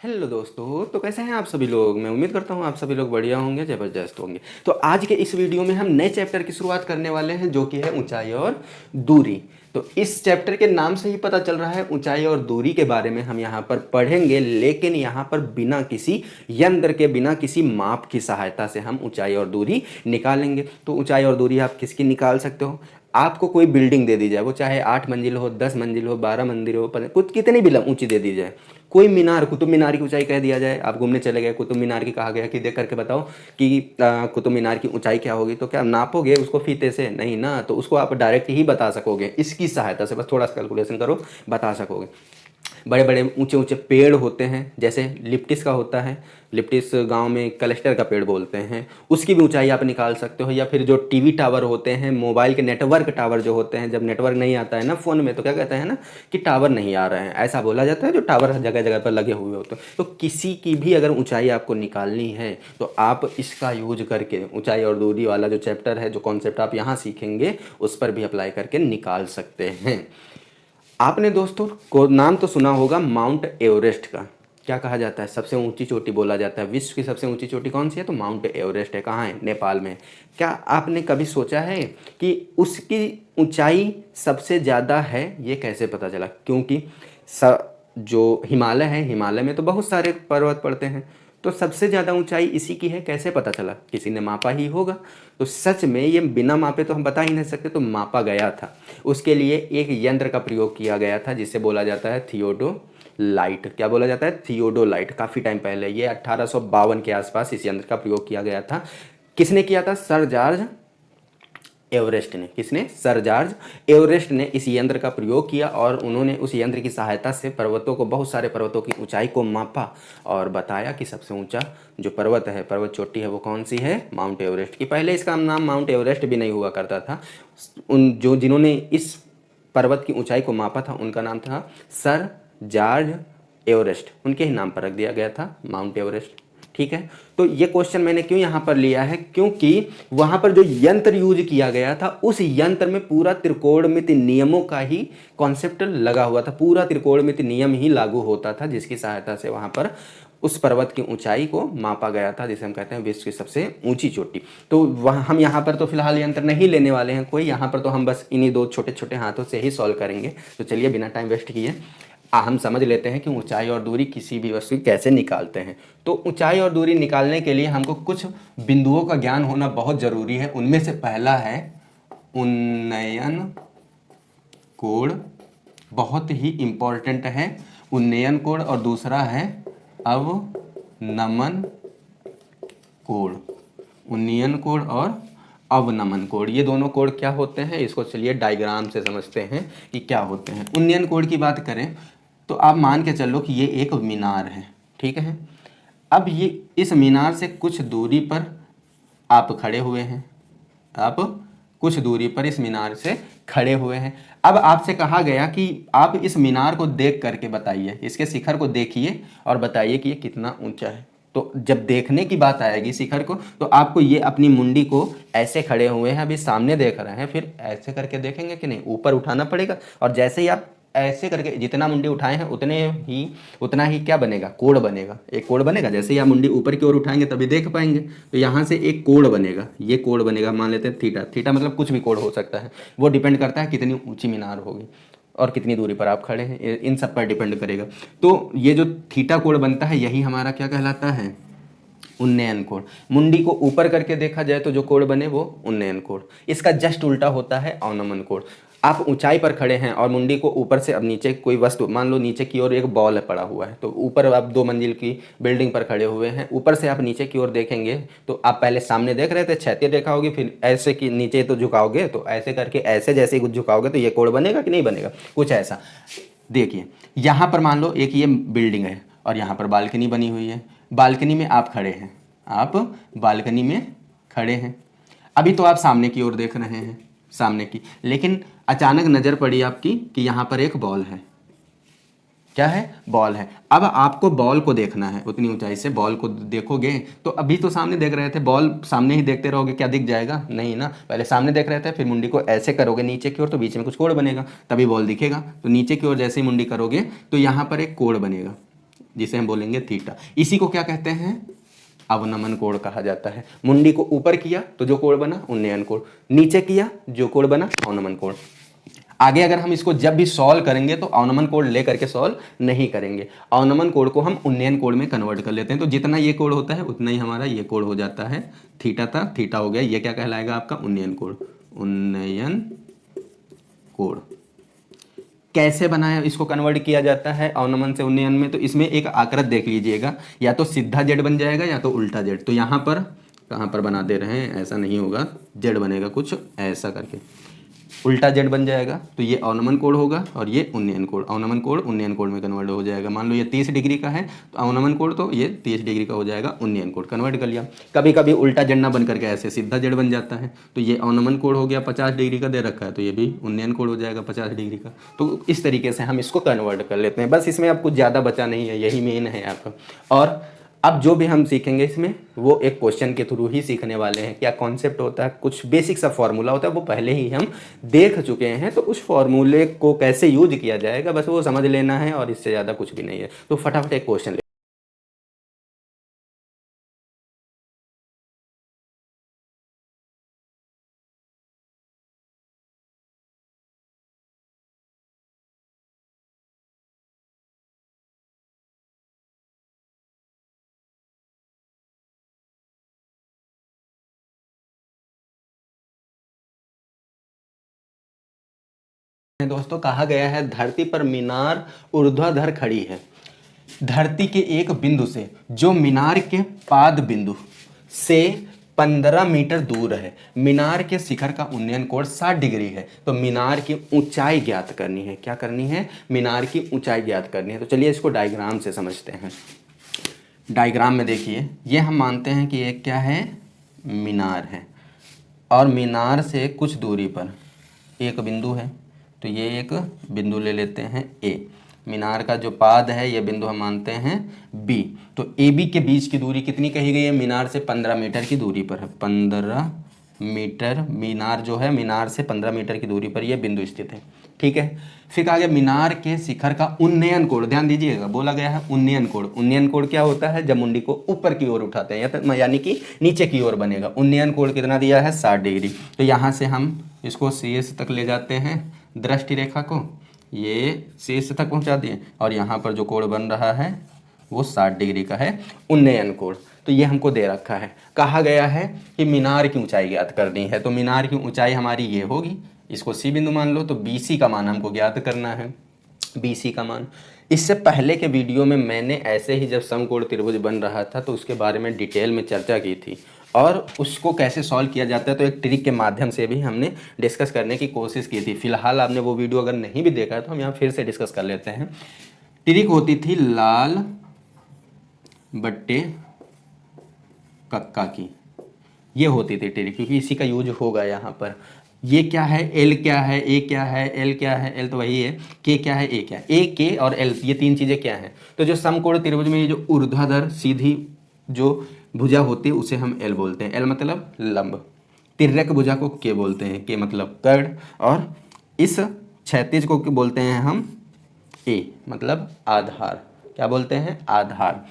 Hello दोस्तों। तो कैसे हैं आप सभी लोग। मैं उम्मीद करता हूँ आप सभी लोग बढ़िया होंगे, ज़बरदस्त होंगे। तो आज के इस वीडियो में हम नए चैप्टर की शुरुआत करने वाले हैं जो कि है ऊंचाई और दूरी। तो इस चैप्टर के नाम से ही पता चल रहा है ऊंचाई और दूरी के बारे में हम यहाँ पर पढ़ेंगे, लेकिन यहाँ पर बिना किसी यंत्र के, बिना किसी माप की सहायता से हम ऊंचाई और दूरी निकालेंगे। तो ऊंचाई और दूरी आप किसकी निकाल सकते हो। आपको कोई बिल्डिंग दे दी जाए, वो चाहे 8 मंजिल हो, 10 मंजिल हो, 12 मंजिल हो, कुछ कितनी भी ऊंची दे दी जाए। कोई मीनार, कुतुब मीनार की ऊंचाई कह दिया जाए, आप घूमने चले गए, कुतुब मीनार की कहा गया कि देख करके बताओ कि कुतुब मीनार की ऊंचाई क्या होगी, तो क्या नापोगे उसको फीते से? नहीं ना। तो उसको आप डायरेक्ट ही बता सकोगे, इसकी सहायता से बस थोड़ा सा कैलकुलेशन करो, बता सकोगे। बड़े बड़े ऊंचे ऊंचे पेड़ होते हैं, जैसे लिप्टिस का होता है, लिप्टिस गांव में क्लस्टर का पेड़ बोलते हैं, उसकी भी ऊंचाई आप निकाल सकते हो। या फिर जो टीवी टावर होते हैं, मोबाइल के नेटवर्क टावर जो होते हैं, जब नेटवर्क नहीं आता है ना फ़ोन में, तो क्या कहते हैं ना कि टावर नहीं आ रहे हैं, ऐसा बोला जाता है, जो टावर जगह जगह पर लगे हुए होते हैं। तो किसी की भी अगर ऊंचाई आपको निकालनी है तो आप इसका यूज करके ऊंचाई और दूरी वाला जो चैप्टर है, जो कॉन्सेप्ट आप यहाँ सीखेंगे, उस पर भी अप्लाई करके निकाल सकते हैं। आपने दोस्तों को नाम तो सुना होगा माउंट एवरेस्ट का। क्या कहा जाता है, सबसे ऊंची चोटी बोला जाता है। विश्व की सबसे ऊंची चोटी कौन सी है? तो माउंट एवरेस्ट है। कहाँ है? नेपाल में। क्या आपने कभी सोचा है कि उसकी ऊंचाई सबसे ज़्यादा है? ये कैसे पता चला? क्योंकि स जो हिमालय है, हिमालय में तो बहुत सारे पर्वत पड़ते हैं, तो सबसे ज़्यादा ऊंचाई इसी की है। कैसे पता चला? किसी ने मापा ही होगा। तो सच में ये बिना मापे तो हम बता ही नहीं सकते, तो मापा गया था। उसके लिए एक यंत्र का प्रयोग किया गया था जिसे बोला जाता है थियोडोलाइट। क्या बोला जाता है? थियोडोलाइट। काफ़ी टाइम पहले, ये 1852 के आसपास इस यंत्र का प्रयोग किया गया था। किसने किया था? सर जॉर्ज एवरेस्ट ने। किसने? सर जॉर्ज एवरेस्ट ने इस यंत्र का प्रयोग किया और उन्होंने उस यंत्र की सहायता से पर्वतों को, बहुत सारे पर्वतों की ऊंचाई को मापा और बताया कि सबसे ऊंचा जो पर्वत है, पर्वत चोटी है, वो कौन सी है? माउंट एवरेस्ट की। पहले इसका नाम माउंट एवरेस्ट भी नहीं हुआ करता था। उन जिन्होंने इस पर्वत की ऊंचाई को मापा था उनका नाम था सर जॉर्ज एवरेस्ट। उनके ही नाम पर रख दिया गया था माउंट एवरेस्ट। ठीक है। तो ये क्वेश्चन मैंने क्यों यहाँ पर लिया है? क्योंकि वहाँ पर जो यंत्र यूज किया गया था, उस यंत्र में पूरा त्रिकोणमिति नियमों का ही कॉन्सेप्ट लगा हुआ था। पूरा त्रिकोणमिति नियम ही लागू होता था, जिसकी सहायता से वहाँ पर उस पर्वत की ऊंचाई को मापा गया था, जिसे हम कहते हैं विश्व की सबसे ऊंची चोटी। तो वहाँ हम यहाँ पर तो फिलहाल यंत्र नहीं लेने वाले हैं कोई, यहाँ पर तो हम बस इन्हीं दो छोटे छोटे हाथों से ही सॉल्व करेंगे। तो चलिए बिना टाइम वेस्ट किए हम समझ लेते हैं कि ऊंचाई और दूरी किसी भी वस्तु की कैसे निकालते हैं। तो ऊंचाई और दूरी निकालने के लिए हमको कुछ बिंदुओं का ज्ञान होना बहुत ज़रूरी है। उनमें से पहला है उन्नयन कोण, बहुत ही इम्पॉर्टेंट है उन्नयन कोण। और दूसरा है अवनमन कोण। उन्नयन कोण और अवनमन कोण, ये दोनों कोण क्या होते हैं, इसको चलिए डायग्राम से समझते हैं कि क्या होते हैं। उन्नयन कोण की बात करें तो आप मान के चलो कि ये एक मीनार है, ठीक है। अब ये इस मीनार से कुछ दूरी पर आप खड़े हुए हैं। आप कुछ दूरी पर इस मीनार से खड़े हुए हैं। अब आपसे कहा गया कि आप इस मीनार को देख करके बताइए, इसके शिखर को देखिए और बताइए कि ये कितना ऊंचा है। तो जब देखने की बात आएगी शिखर को, तो आपको ये अपनी मुंडी को, ऐसे खड़े हुए हैं अभी सामने देख रहे हैं, फिर ऐसे करके देखेंगे कि नहीं, ऊपर उठाना पड़ेगा। और जैसे ही आप ऐसे करके जितना मुंडी उठाए हैं उतना ही क्या बनेगा? कोण बनेगा। एक कोण बनेगा। जैसे ही आप मुंडी ऊपर की ओर उठाएंगे तभी देख पाएंगे। तो यहाँ से एक कोण बनेगा, ये कोण बनेगा। मान लेते हैं थीटा। थीटा मतलब कुछ भी कोण हो सकता है, वो डिपेंड करता है कितनी ऊंची मीनार होगी और कितनी दूरी पर आप खड़े हैं, इन सब पर डिपेंड करेगा। तो ये जो थीटा कोण बनता है, यही हमारा क्या कहलाता है? उन्नयन कोण। मुंडी को ऊपर करके देखा जाए तो जो कोण बने वो उन्नयन कोण। इसका जस्ट उल्टा होता है अवनमन कोण। आप ऊंचाई पर खड़े हैं और मुंडी को ऊपर से, अब नीचे कोई वस्तु, मान लो नीचे की ओर एक बॉल पड़ा हुआ है, तो ऊपर आप 2 मंजिल की बिल्डिंग पर खड़े हुए हैं, ऊपर से आप नीचे की ओर देखेंगे तो आप पहले सामने देख रहे थे, क्षैतिज देखा होगी, फिर ऐसे कि नीचे तो झुकाओगे, तो ऐसे करके ऐसे जैसे ही झुकाओगे तो ये कोण बनेगा कि नहीं बनेगा? कुछ ऐसा। देखिए यहाँ पर मान लो एक ये बिल्डिंग है और यहाँ पर बालकनी बनी हुई है। बालकनी में आप खड़े हैं, आप बालकनी में खड़े हैं। अभी तो आप सामने की ओर देख रहे हैं, सामने की, लेकिन अचानक नज़र पड़ी आपकी कि यहाँ पर एक बॉल है। क्या है? बॉल है। अब आपको बॉल को देखना है, उतनी ऊंचाई से बॉल को देखोगे तो अभी तो सामने देख रहे थे, बॉल सामने ही देखते रहोगे, क्या दिख जाएगा? नहीं ना। पहले सामने देख रहे थे, फिर मुंडी को ऐसे करोगे नीचे की ओर तो बीच में कुछ कोण बनेगा, तभी बॉल दिखेगा। तो नीचे की ओर जैसे ही मुंडी करोगे तो यहाँ पर एक कोण बनेगा। जिसे हम बोलेंगे थीटा। इसी को क्या कहते हैं, अवनमन कोण कहा जाता है। मुंडी को ऊपर किया तो जो कोण बना उन्नयन कोण, नीचे किया जो कोण बना अवनमन कोण। आगे अगर हम इसको जब भी सॉल्व करेंगे तो अवनमन कोण लेकर के सॉल्व नहीं करेंगे, अवनमन कोण को हम उन्नयन कोण में कन्वर्ट कर लेते हैं। तो जितना ये कोण होता है उतना ही हमारा ये कोण हो जाता है। थीटा था, थीटा हो गया, ये क्या कहलाएगा आपका उन्नयन कोण, उन्नयन कोण। कैसे बनाया, इसको कन्वर्ट किया जाता है अवनमन से उन्नयन में, तो इसमें एक आकृति देख लीजिएगा, या तो सीधा जेड बन जाएगा या तो उल्टा जेड। तो यहाँ पर कहाँ पर बना दे रहे हैं, ऐसा नहीं होगा, जेड बनेगा कुछ ऐसा करके, उल्टा जेड बन जाएगा। तो ये अवनमन कोण होगा और ये उन्नयन कोण, अवनमन कोण उन्नयन कोण में कन्वर्ट हो जाएगा। मान लो ये 30 डिग्री का है तो अवनमन कोण, तो ये 30 डिग्री का हो जाएगा उन्नयन कोण, कन्वर्ट कर लिया। कभी कभी उल्टा जेड ना बन करके ऐसे सीधा जेड बन जाता है, तो ये अवनमन कोण हो गया 50 डिग्री का दे रखा है, तो ये भी उन्नयन कोण हो जाएगा 50 डिग्री का। तो इस तरीके से हम इसको कन्वर्ट कर लेते हैं। बस इसमें अब कुछ ज़्यादा बचा नहीं है, यही मेन है आपका। और अब जो भी हम सीखेंगे इसमें वो एक क्वेश्चन के थ्रू ही सीखने वाले हैं। क्या कॉन्सेप्ट होता है, कुछ बेसिक सा फॉर्मूला होता है, वो पहले ही हम देख चुके हैं। तो उस फॉर्मूले को कैसे यूज किया जाएगा बस वो समझ लेना है, और इससे ज़्यादा कुछ भी नहीं है। तो फटाफट एक क्वेश्चन। दोस्तों कहा गया है धरती पर मीनार ऊर्ध्वाधर खड़ी है। धरती के एक बिंदु से जो मीनार के पाद बिंदु से 15 मीटर दूर है, मीनार के शिखर का उन्नयन कोण 60 डिग्री है। तो मीनार की ऊंचाई ज्ञात करनी है। क्या करनी है, मीनार की ऊंचाई ज्ञात करनी है। तो चलिए इसको डायग्राम से समझते हैं। डायग्राम में देखिए, ये हम मानते हैं कि एक क्या है, मीनार है, और मीनार से कुछ दूरी पर एक बिंदु है। तो ये एक बिंदु ले लेते हैं ए। मीनार का जो पाद है ये बिंदु हम मानते हैं बी। तो ए बी के बीच की दूरी कितनी कही गई है, मीनार से 15 मीटर की दूरी पर है। 15 मीटर मीनार जो है, मीनार से 15 मीटर की दूरी पर यह बिंदु स्थित है। ठीक है, फिर कहा गया मीनार के शिखर का उन्नयन कोण। ध्यान दीजिएगा, बोला गया है उन्नयन कोण। उन्नयन कोण क्या होता है, जब मुंडी को ऊपर की ओर उठाते हैं, यानी कि नीचे की ओर बनेगा। उन्नयन कोण कितना दिया है, 60 डिग्री। तो यहाँ से हम इसको शीर्ष तक ले जाते हैं, दृष्टि रेखा को ये शीर्ष तक पहुँचा दिए, और यहाँ पर जो कोण बन रहा है वो 60 डिग्री का है, उन्नयन कोण। तो ये हमको दे रखा है। कहा गया है कि मीनार की ऊंचाई ज्ञात करनी है। तो मीनार की ऊंचाई हमारी ये होगी, इसको सी बिंदु मान लो। तो BC का मान हमको ज्ञात करना है, BC का मान। इससे पहले के वीडियो में मैंने ऐसे ही जब समकोण त्रिभुज बन रहा था तो उसके बारे में डिटेल में चर्चा की थी, और उसको कैसे सॉल्व किया जाता है तो एक ट्रिक के माध्यम से भी हमने डिस्कस करने की कोशिश की थी। फिलहाल आपने वो वीडियो अगर नहीं भी देखा है तो हम यहाँ फिर से डिस्कस कर लेते हैं। ट्रिक होती थी लाल बट्टे कक्का की, ये होती थी ट्रिक, क्योंकि इसी का यूज होगा यहाँ पर। ये क्या है, एल क्या है, ए क्या है, एल क्या है, एल तो वही है, के क्या है, ए क्या है। ए, के और एल, ये तीन चीज़ें क्या हैं। तो जो समकोण त्रिभुज में ये जो ऊर्ध्वाधर सीधी जो भुजा होती है उसे हम एल बोलते हैं। एल मतलब लंब। तिर्यक भुजा को के बोलते हैं, के मतलब कर्ण। और इस क्षैतिज को बोलते हैं हम ए, मतलब आधार। क्या बोलते हैं, आधार।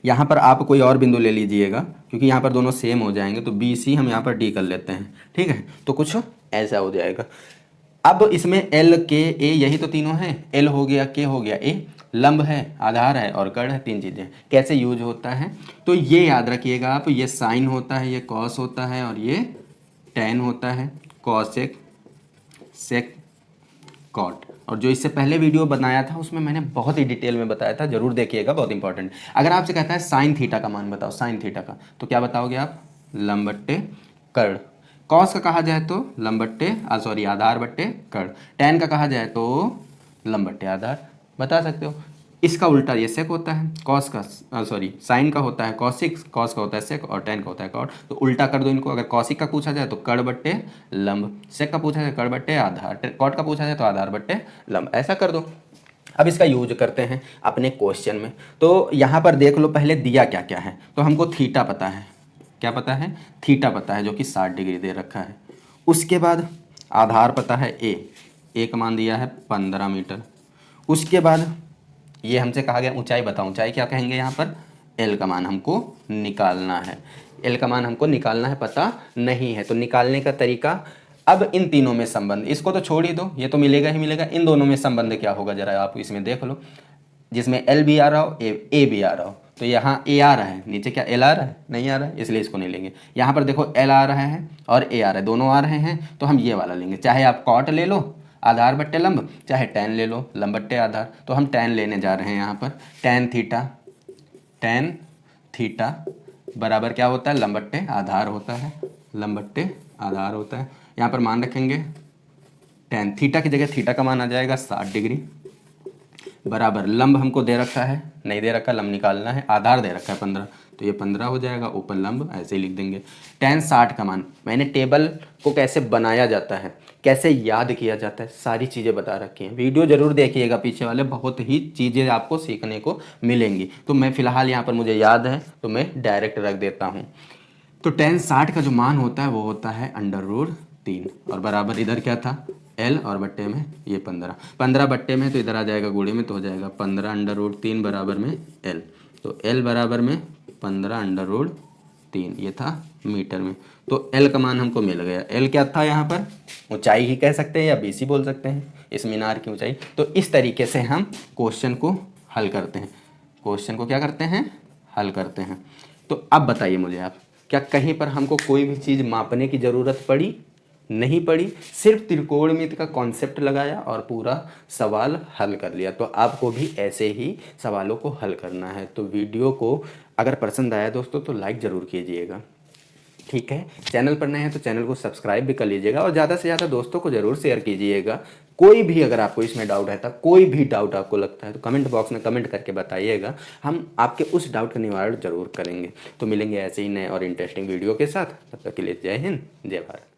यहाँ पर आप कोई और बिंदु ले लीजिएगा, क्योंकि यहाँ पर दोनों सेम हो जाएंगे। तो BC हम यहाँ पर डी कर लेते हैं, ठीक है। तो कुछ ऐसा हो जाएगा। अब इसमें L, K, A यही तो तीनों हैं। L हो गया, K हो गया, A लंब है, आधार है और कर्ण है, तीन चीज़ें। कैसे यूज होता है तो ये याद रखिएगा आप, ये साइन होता है, ये कॉस होता है और ये टैन होता है। कॉसेक, सेक, कॉट। और जो इससे पहले वीडियो बनाया था उसमें मैंने बहुत ही डिटेल में बताया था, जरूर देखिएगा, बहुत इंपॉर्टेंट। अगर आपसे कहता है साइन थीटा का मान बताओ, साइन थीटा का, तो क्या बताओगे आप, लंब बट्टे कर्ण। कॉस का कहा जाए तो लंब बट्टे आधार बट्टे कर्ण। टैन का कहा जाए तो लंब बट्टे आधार, बता सकते हो। इसका उल्टा ये सेक होता है, कॉस का साइन का होता है कॉसिक, कॉस का होता है सेक और टैन का होता है कॉट। तो उल्टा कर दो इनको। अगर कॉसिक का पूछा जाए तो कर्ण बट्टे लंब, सेक का पूछा जाए कर्ण बट्टे आधार, कॉट का पूछा जाए तो आधार बट्टे लंब, ऐसा कर दो। अब इसका यूज करते हैं अपने क्वेश्चन में। तो यहाँ पर देख लो पहले दिया क्या क्या है। तो हमको थीटा पता है, क्या पता है, थीटा पता है जो कि 60 डिग्री दे रखा है। उसके बाद आधार पता है ए का मान दिया है 15 मीटर। उसके बाद ये हमसे कहा गया ऊंचाई बताओ, ऊंचाई क्या कहेंगे यहाँ पर, एल का मान हमको निकालना है, एल का मान हमको निकालना है, पता नहीं है। तो निकालने का तरीका, अब इन तीनों में संबंध, इसको तो छोड़ ही दो, ये तो मिलेगा ही मिलेगा, इन दोनों में संबंध क्या होगा जरा आप इसमें देख लो, जिसमें एल भी आ रहा हो ए भी आ रहा हो। तो यहाँ ए आ रहा है, नीचे क्या एल आ रहा है, नहीं आ रहा है, इसलिए इसको नहीं लेंगे। यहाँ पर देखो एल आ रहा है और ए आ रहा है, दोनों आ रहे हैं, तो हम ये वाला लेंगे। चाहे आप कॉट ले लो आधार बट्टे लंब, चाहे टैन ले लो लंब बट्टे आधार। तो हम टैन लेने जा रहे हैं यहाँ पर, टैन थीटा बराबर क्या होता है, लंब बट्टे आधार होता है, लंब बट्टे आधार होता है। यहाँ पर मान रखेंगे टैन थीटा की जगह थीटा का मान आ जाएगा 60 डिग्री, बराबर लंब हमको दे रखा है, नहीं दे रखा, लंब निकालना है, आधार दे रखा है 15, तो ये 15 हो जाएगा, ऊपर लंब ऐसे ही लिख देंगे। टैन 60 का मान, मैंने टेबल को कैसे बनाया जाता है, कैसे याद किया जाता है, सारी चीज़ें बता रखी हैं। वीडियो जरूर देखिएगा पीछे वाले, बहुत ही चीज़ें आपको सीखने को मिलेंगी। तो मैं फ़िलहाल यहाँ पर मुझे याद है तो मैं डायरेक्ट रख देता हूँ। तो टैन 60 का जो मान होता है वो होता है √3, और बराबर इधर क्या था एल, और बट्टे में ये 15 बट्टे में, तो इधर आ जाएगा गुणे में, तो हो जाएगा 15 √3 बराबर में एल। तो एल बराबर में 15 √3, ये था मीटर में। तो एल का मान हमको मिल गया। एल क्या था यहाँ पर, ऊंचाई ही कह सकते हैं या बीसी बोल सकते हैं, इस मीनार की ऊंचाई। तो इस तरीके से हम क्वेश्चन को हल करते हैं, क्वेश्चन को क्या करते हैं, हल करते हैं। तो अब बताइए मुझे आप, क्या कहीं पर हमको कोई भी चीज़ मापने की ज़रूरत पड़ी, नहीं पड़ी, सिर्फ त्रिकोणमिति का कॉन्सेप्ट लगाया और पूरा सवाल हल कर लिया। तो आपको भी ऐसे ही सवालों को हल करना है। तो वीडियो को अगर पसंद आया दोस्तों तो लाइक ज़रूर कीजिएगा, ठीक है। चैनल पर नए हैं तो चैनल को सब्सक्राइब भी कर लीजिएगा, और ज़्यादा से ज़्यादा दोस्तों को ज़रूर शेयर कीजिएगा। कोई भी अगर आपको इसमें डाउट है, तो कोई भी डाउट आपको लगता है तो कमेंट बॉक्स में कमेंट करके बताइएगा, हम आपके उस डाउट का निवारण जरूर करेंगे। तो मिलेंगे ऐसे ही नए और इंटरेस्टिंग वीडियो के साथ, तब तक के लिए जय हिंद, जय भारत।